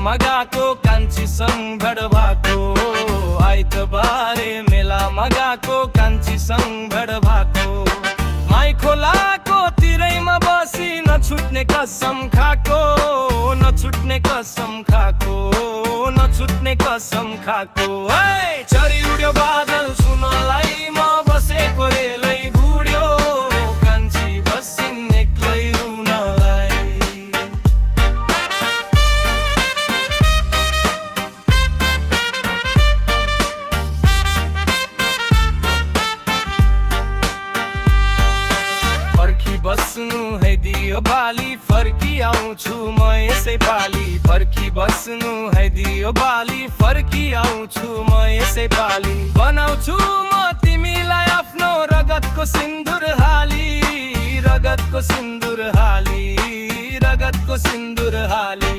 मगाको कान्छीसँग भेट भएको आइतबारे मेला मगाको कान्छीसँग भेट भएको माई खोलाको तिरैमा बसी नछुट्ने कसम खाको नछुट्ने कसम खाको नछुट्ने कसम खाको चरी उड्यो बादल सुनलाई म बसेको रेलै बुड्यो कान्छी बसिन् एक्लै रुनलाई फर्की बस्नु है दियो बाली फर्की आउँछु म यसै पाली फर्की बस्नु है दियो बाली फर्की आउँछु म यसै पाली बनाउँछु म तिमीलाई आफ्नो रगतको सिन्दुर हाली रगतको सिन्दुर हाली रगतको सिन्दुर हाली